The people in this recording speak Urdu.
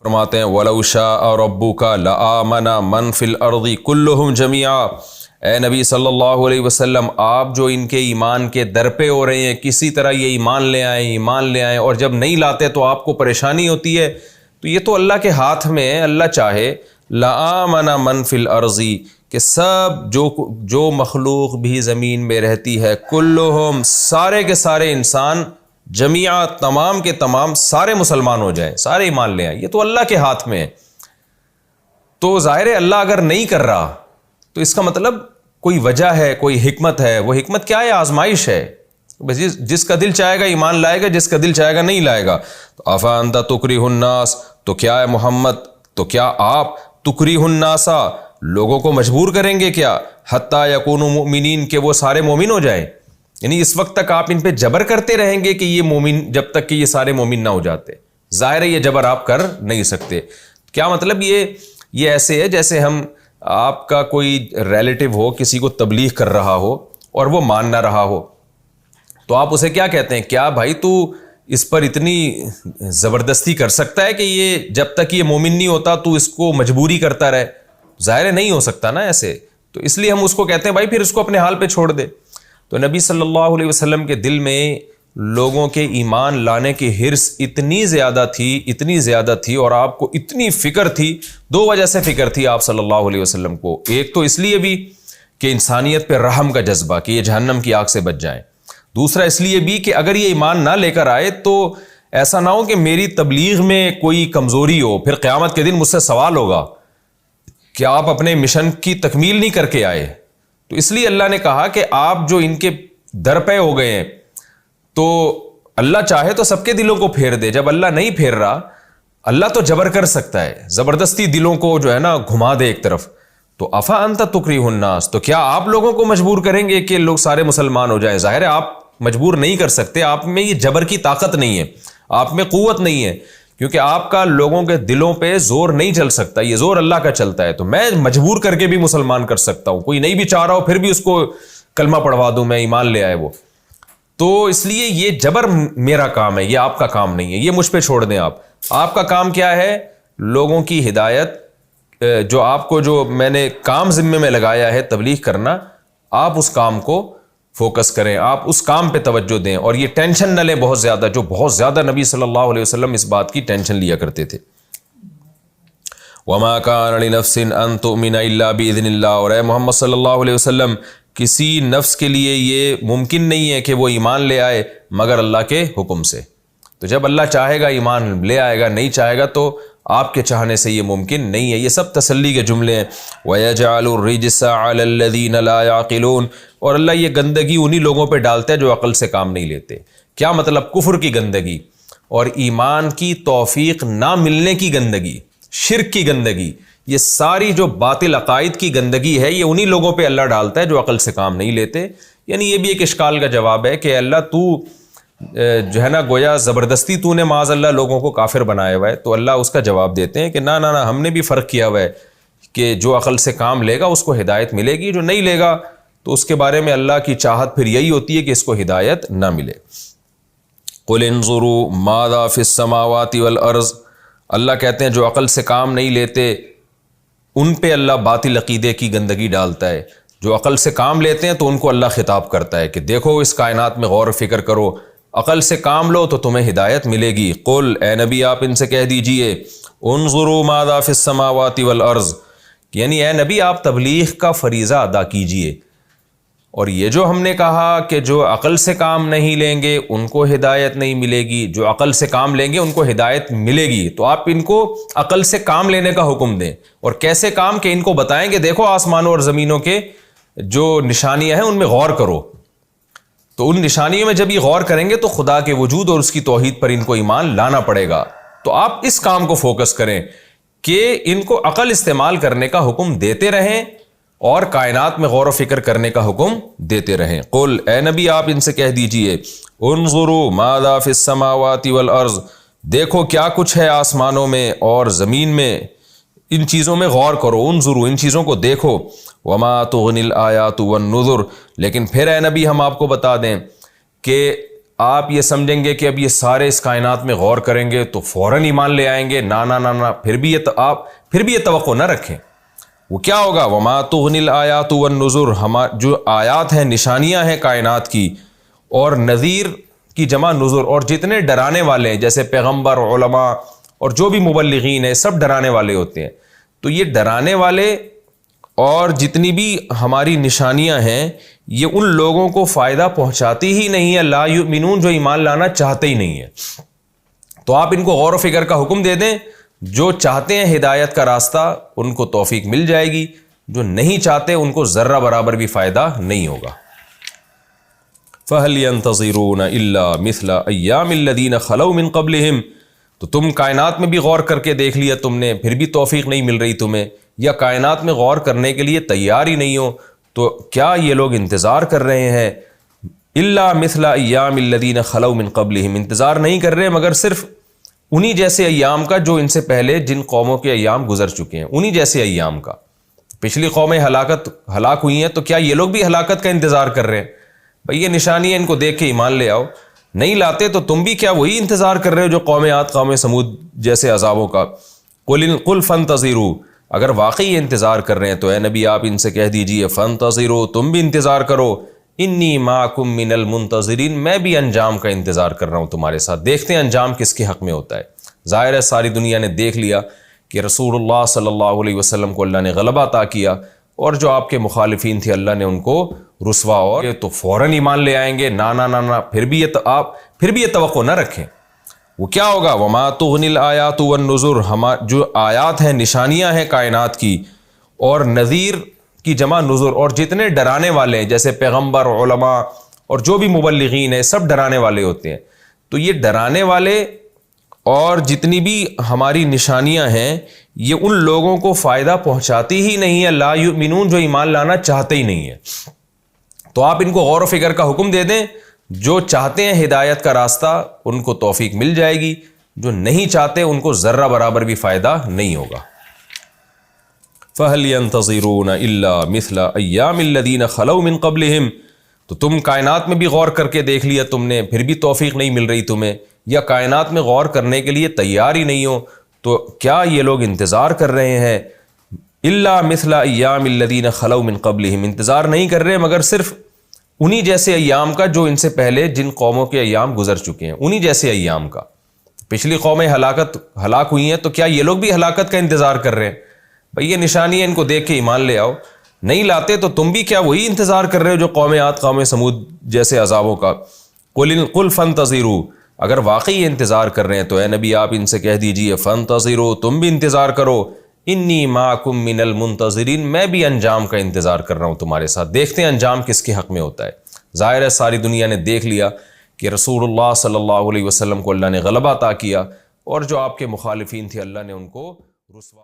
فرماتے ہیں وَلَوْ شَاءَ رَبُّكَ لَآمَنَ مَنْ فِي الْأَرْضِ كُلُّهُمْ جَمِيعًا۔ اے نبی صلی اللہ علیہ وسلم، آپ جو ان کے ایمان کے در پہ ہو رہے ہیں، کسی طرح یہ ایمان لے آئیں اور جب نہیں لاتے تو آپ کو پریشانی ہوتی ہے، تو یہ تو اللہ کے ہاتھ میں ہے۔ اللہ چاہے لَآمَنَ مَنْ فِي الْأَرْضِ کہ سب جو مخلوق بھی زمین میں رہتی ہے، کلہم سارے کے سارے انسان، جمیعہ تمام کے تمام سارے مسلمان ہو جائیں، سارے ایمان لے آئیں، یہ تو اللہ کے ہاتھ میں ہے۔ تو ظاہر ہے اللہ اگر نہیں کر رہا تو اس کا مطلب کوئی وجہ ہے، کوئی حکمت ہے۔ وہ حکمت کیا ہے؟ آزمائش ہے۔ جس کا دل چاہے گا ایمان لائے گا، جس کا دل چاہے گا نہیں لائے گا۔ تو افانت تکرہ الناس، تو کیا ہے محمد، تو کیا آپ تکرہ الناس لوگوں کو مجبور کریں گے کیا؟ حتی یکونوا مؤمنین کہ وہ سارے مومن ہو جائیں، یعنی اس وقت تک آپ ان پہ جبر کرتے رہیں گے کہ یہ مومن، جب تک کہ یہ سارے مومن نہ ہو جاتے؟ ظاہر ہے یہ جبر آپ کر نہیں سکتے۔ کیا مطلب؟ یہ ایسے ہے جیسے آپ کا کوئی ریلیٹو ہو، کسی کو تبلیغ کر رہا ہو اور وہ مان نہ رہا ہو، تو آپ اسے کیا کہتے ہیں؟ کیا بھائی تو اس پر اتنی زبردستی کر سکتا ہے کہ یہ جب تک یہ مومن نہیں ہوتا تو اس کو مجبوری کرتا رہے؟ ظاہر نہیں ہو سکتا نا ایسے، تو اس لیے ہم اس کو کہتے ہیں بھائی پھر اس کو اپنے حال پہ چھوڑ دے۔ تو نبی صلی اللہ علیہ وسلم کے دل میں لوگوں کے ایمان لانے کی حرص اتنی زیادہ تھی اور آپ کو اتنی فکر تھی۔ دو وجہ سے فکر تھی آپ صلی اللہ علیہ وسلم کو۔ ایک تو اس لیے بھی کہ انسانیت پہ رحم کا جذبہ کہ یہ جہنم کی آگ سے بچ جائیں، دوسرا اس لیے بھی کہ اگر یہ ایمان نہ لے کر آئے تو ایسا نہ ہو کہ میری تبلیغ میں کوئی کمزوری ہو، پھر قیامت کے دن مجھ سے سوال ہوگا کہ آپ اپنے مشن کی تکمیل نہیں کر کے آئے۔ تو اس لیے اللہ نے کہا کہ آپ جو ان کے در پہ ہو گئے ہیں، تو اللہ چاہے تو سب کے دلوں کو پھیر دے۔ جب اللہ نہیں پھیر رہا، اللہ تو جبر کر سکتا ہے، زبردستی دلوں کو جو ہے نا گھما دے ایک طرف۔ تو افا انت تکرہ الناس، تو کیا آپ لوگوں کو مجبور کریں گے کہ لوگ سارے مسلمان ہو جائیں؟ ظاہر ہے آپ مجبور نہیں کر سکتے، آپ میں یہ جبر کی طاقت نہیں ہے، آپ میں قوت نہیں ہے، کیونکہ آپ کا لوگوں کے دلوں پہ زور نہیں چل سکتا، یہ زور اللہ کا چلتا ہے۔ تو میں مجبور کر کے بھی مسلمان کر سکتا ہوں، کوئی نہیں بھی چاہ رہا ہو پھر بھی اس کو کلمہ پڑھوا دوں، میں ایمان لے آئے وہ۔ تو اس لیے یہ جبر میرا کام ہے، یہ آپ کا کام نہیں ہے، یہ مجھ پہ چھوڑ دیں۔ آپ کا کام کیا ہے؟ لوگوں کی ہدایت، جو آپ کو جو میں نے کام ذمے میں لگایا ہے تبلیغ کرنا، آپ اس کام کو فوکس کریں، آپ اس کام پہ توجہ دیں، اور یہ ٹینشن نہ لیں بہت زیادہ، جو بہت زیادہ نبی صلی اللہ علیہ وسلم اس بات کی ٹینشن لیا کرتے تھے۔ وَمَا كَانَ لِنَفْسٍ أَن تُؤْمِنَ إِلَّا بِإِذْنِ اللَّهِ، اور اے محمد صلی اللہ علیہ وسلم، کسی نفس کے لیے یہ ممکن نہیں ہے کہ وہ ایمان لے آئے مگر اللہ کے حکم سے۔ تو جب اللہ چاہے گا ایمان لے آئے گا، نہیں چاہے گا تو آپ کے چاہنے سے یہ ممکن نہیں ہے۔ یہ سب تسلی کے جملے ہیں۔ وَيَجْعَلُ الرِّجْسَ عَلَى الَّذِينَ لَا يَعْقِلُونَ، اور اللہ یہ گندگی انہی لوگوں پہ ڈالتا ہے جو عقل سے کام نہیں لیتے۔ کیا مطلب؟ کفر کی گندگی اور ایمان کی توفیق نہ ملنے کی گندگی، شرک کی گندگی، یہ ساری جو باطل عقائد کی گندگی ہے، یہ انہی لوگوں پہ اللہ ڈالتا ہے جو عقل سے کام نہیں لیتے۔ یعنی یہ بھی ایک اشکال کا جواب ہے کہ اللہ تو جو ہے نا گویا زبردستی تو نے معاذ اللہ لوگوں کو کافر بنایا ہوا ہے، تو اللہ اس کا جواب دیتے ہیں کہ نہ نہ نہ، ہم نے بھی فرق کیا ہوا ہے کہ جو عقل سے کام لے گا اس کو ہدایت ملے گی، جو نہیں لے گا تو اس کے بارے میں اللہ کی چاہت پھر یہی ہوتی ہے کہ اس کو ہدایت نہ ملے۔ قُلْ انظُرُوا مَاذَا فِي السَّمَاوَاتِ وَالْأَرْضِ، اللہ کہتے ہیں جو عقل سے کام نہیں لیتے ان پہ اللہ باطل عقیدے کی گندگی ڈالتا ہے، جو عقل سے کام لیتے ہیں تو ان کو اللہ خطاب کرتا ہے کہ دیکھو اس کائنات میں غور و فکر کرو، عقل سے کام لو تو تمہیں ہدایت ملے گی۔ قل، اے نبی آپ ان سے کہہ دیجئے، انظروا ماذا فی السماوات والارض، یعنی اے نبی آپ تبلیغ کا فریضہ ادا کیجئے، اور یہ جو ہم نے کہا کہ جو عقل سے کام نہیں لیں گے ان کو ہدایت نہیں ملے گی، جو عقل سے کام لیں گے ان کو ہدایت ملے گی، تو آپ ان کو عقل سے کام لینے کا حکم دیں۔ اور کیسے کام؟ کہ ان کو بتائیں کہ دیکھو آسمانوں اور زمینوں کے جو نشانیاں ہیں ان میں غور کرو، تو ان نشانیوں میں جب یہ غور کریں گے تو خدا کے وجود اور اس کی توحید پر ان کو ایمان لانا پڑے گا۔ تو آپ اس کام کو فوکس کریں کہ ان کو عقل استعمال کرنے کا حکم دیتے رہیں اور کائنات میں غور و فکر کرنے کا حکم دیتے رہیں۔ قل، اے نبی آپ ان سے کہہ دیجئے، انظروا ماذا فی السماوات والارض، دیکھو کیا کچھ ہے آسمانوں میں اور زمین میں، ان چیزوں میں غور کرو، انظروا ان چیزوں کو دیکھو۔ وما تغنی الآیات والنذر، لیکن پھر اے نبی ہم آپ کو بتا دیں کہ آپ یہ سمجھیں گے کہ اب یہ سارے اس کائنات میں غور کریں گے تو فوراً ایمان لے آئیں گے، نا نا نا نا، پھر بھی یہ توقع نہ رکھیں۔ وہ کیا ہوگا؟ وما تغنی الآیات والنذر، جو آیات ہیں، نشانیاں ہیں کائنات کی، اور نذیر کی جمع نذر، اور جتنے ڈرانے والے ہیں جیسے پیغمبر، علماء اور جو بھی مبلغین ہیں، سب ڈرانے والے ہوتے ہیں۔ تو یہ ڈرانے والے اور جتنی بھی ہماری نشانیاں ہیں یہ ان لوگوں کو فائدہ پہنچاتی ہی نہیں ہے، لا یؤمنون، جو ایمان لانا چاہتے ہی نہیں ہے۔ تو آپ ان کو غور و فکر کا حکم دے دیں، جو چاہتے ہیں ہدایت کا راستہ ان کو توفیق مل جائے گی، جو نہیں چاہتے ان کو ذرہ برابر بھی فائدہ نہیں ہوگا۔ فَهَلْ يَنْتَظِرُونَ إِلَّا مِثْلَ أَيَّامِ الَّذِينَ خَلَوْا مِنْ قَبْلِهِمْ، تو تم کائنات میں بھی غور کر کے دیکھ لیا تم نے، پھر بھی توفیق نہیں مل رہی تمہیں، یا کائنات میں غور کرنے کے لیے تیار ہی نہیں ہو، تو کیا یہ لوگ انتظار کر رہے ہیں؟ الا مثل ایام الذین خلوا من قبلہم، انتظار نہیں کر رہے مگر صرف انہی جیسے ایام کا جو ان سے پہلے جن قوموں کے ایام گزر چکے ہیں، انہی جیسے ایام کا۔ پچھلی قومیں ہلاک ہوئی ہیں، تو کیا یہ لوگ بھی ہلاکت کا انتظار کر رہے ہیں؟ بھئی یہ نشانی ہے، ان کو دیکھ کے ایمان لے آؤ۔ نہیں لاتے تو تم بھی کیا وہی انتظار کر رہے ہو جو قوم عاد، قوم سمود جیسے عذابوں کا؟ قل فانتظروا، اگر واقعی یہ انتظار کر رہے ہیں تو اے نبی آپ ان سے کہہ دیجئے فانتظروا، تم بھی انتظار کرو، انی معکم من المنتظرین، میں بھی انجام کا انتظار کر رہا ہوں تمہارے ساتھ۔ دیکھتے ہیں انجام کس کے حق میں ہوتا ہے۔ ظاہر ہے ساری دنیا نے دیکھ لیا کہ رسول اللہ صلی اللہ علیہ وسلم کو اللہ نے غلبہ عطا کیا، اور جو آپ کے مخالفین تھے اللہ نے ان کو رسوا، اور تو فوراً ایمان لے آئیں گے، نا نا نا نا، پھر بھی یہ توقع نہ رکھیں۔ وہ کیا ہوگا؟ وما تغنی الآیات والنذر، جو آیات ہیں، نشانیاں ہیں کائنات کی، اور نذیر کی جمع نذر، اور جتنے ڈرانے والے ہیں جیسے پیغمبر، علماء اور جو بھی مبلغین ہیں، سب ڈرانے والے ہوتے ہیں۔ تو یہ ڈرانے والے اور جتنی بھی ہماری نشانیاں ہیں یہ ان لوگوں کو فائدہ پہنچاتی ہی نہیں ہے، لا یؤمنون، جو ایمان لانا چاہتے ہی نہیں ہے۔ تو آپ ان کو غور و فکر کا حکم دے دیں، جو چاہتے ہیں ہدایت کا راستہ ان کو توفیق مل جائے گی، جو نہیں چاہتے ان کو ذرہ برابر بھی فائدہ نہیں ہوگا۔ فَهَلْ يَنْتَظِرُونَ إِلَّا مِثْلَ أَيَّامِ الَّذِينَ خَلَوْا مِنْ قَبْلِهِمْ، تو تم کائنات میں بھی غور کر کے دیکھ لیا تم نے، پھر بھی توفیق نہیں مل رہی تمہیں، یا کائنات میں غور کرنے کے لیے تیار ہی نہیں ہو، تو کیا یہ لوگ انتظار کر رہے ہیں؟ الا مثل ایام الذین خلوا من قبلہم، انتظار نہیں کر رہے مگر صرف انہی جیسے ایام کا جو ان سے پہلے جن قوموں کے ایام گزر چکے ہیں، انہی جیسے ایام کا۔ پچھلی قومیں ہلاک ہوئی ہیں، تو کیا یہ لوگ بھی ہلاکت کا انتظار کر رہے ہیں؟ بھئی یہ نشانی ہے، ان کو دیکھ کے ایمان لے آؤ۔ نہیں لاتے تو تم بھی کیا وہی انتظار کر رہے ہو جو قوم عاد، قوم سمود جیسے عذابوں کا؟ قل فانتظروا، اگر واقعی یہ انتظار کر رہے ہیں تو اے نبی آپ ان سے کہہ دیجئے فانتظروا، تم بھی انتظار کرو، انی معکم من المنتظرین، میں بھی انجام کا انتظار کر رہا ہوں تمہارے ساتھ۔ دیکھتے ہیں انجام کس کے حق میں ہوتا ہے۔ ظاہر ہے ساری دنیا نے دیکھ لیا کہ رسول اللہ صلی اللہ علیہ وسلم کو اللہ نے غلبہ عطا کیا، اور جو آپ کے مخالفین تھے اللہ نے ان کو رسوا